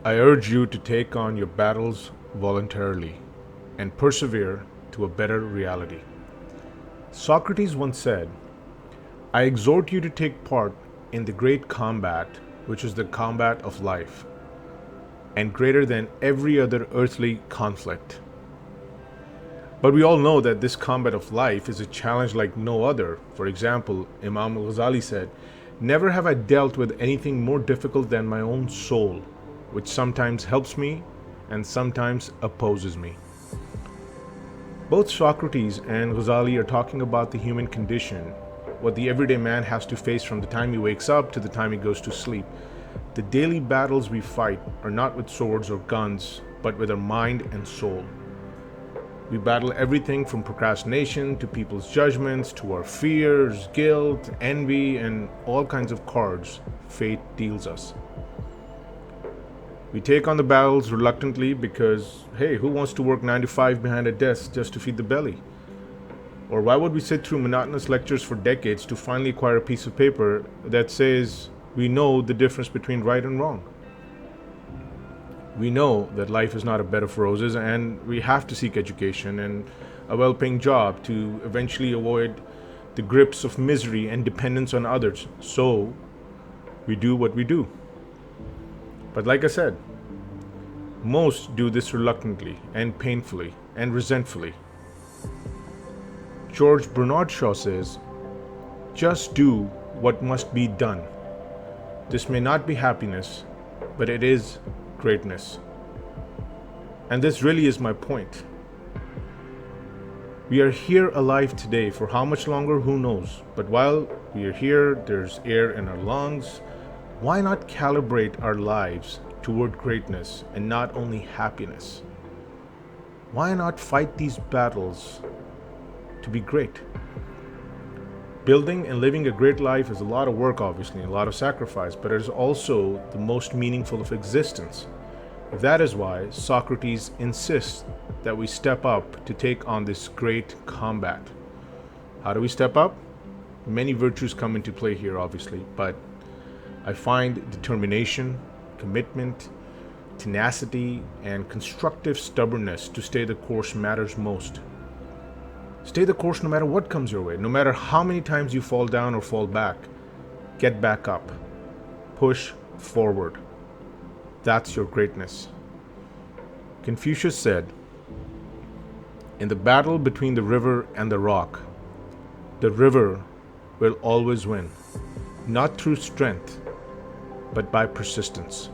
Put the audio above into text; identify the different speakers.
Speaker 1: I urge you to take on your battles voluntarily and persevere to a better reality. Socrates once said, I exhort you to take part in the great combat, which is the combat of life, and greater than every other earthly conflict. But we all know that this combat of life is a challenge like no other. For example, Imam al-Ghazali said, never have I dealt with anything more difficult than my own soul, which sometimes helps me and sometimes opposes me. Both Socrates and Ghazali are talking about the human condition, what the everyday man has to face from the time he wakes up to the time he goes to sleep. The daily battles we fight are not with swords or guns, but with our mind and soul. We battle everything from procrastination to people's judgments to our fears, guilt, envy, and all kinds of cards fate deals us. We take on the battles reluctantly because, hey, who wants to work 9 to 5 behind a desk just to feed the belly? Or why would we sit through monotonous lectures for decades to finally acquire a piece of paper that says we know the difference between right and wrong? We know that life is not a bed of roses and we have to seek education and a well paying job to eventually avoid the grips of misery and dependence on others. So we do what we do. But like I said, most do this reluctantly and painfully and resentfully. George Bernard Shaw says, just do what must be done. This may not be happiness, but it is greatness. And this really is my point. We are here alive today. For how much longer, who knows? But while we are here, there's air in our lungs. Why not calibrate our lives toward greatness and not only happiness? Why not fight these battles to be great? Building and living a great life is a lot of work, obviously, and a lot of sacrifice, but it is also the most meaningful of existence. That is why Socrates insists that we step up to take on this great combat. How do we step up? Many virtues come into play here, obviously, but I find determination, commitment, tenacity, and constructive stubbornness to stay the course matters most. Stay the course no matter what comes your way, no matter how many times you fall down or fall back. Get back up. Push forward. That's your greatness. Confucius said, in the battle between the river and the rock, the river will always win, not through strength, but by persistence.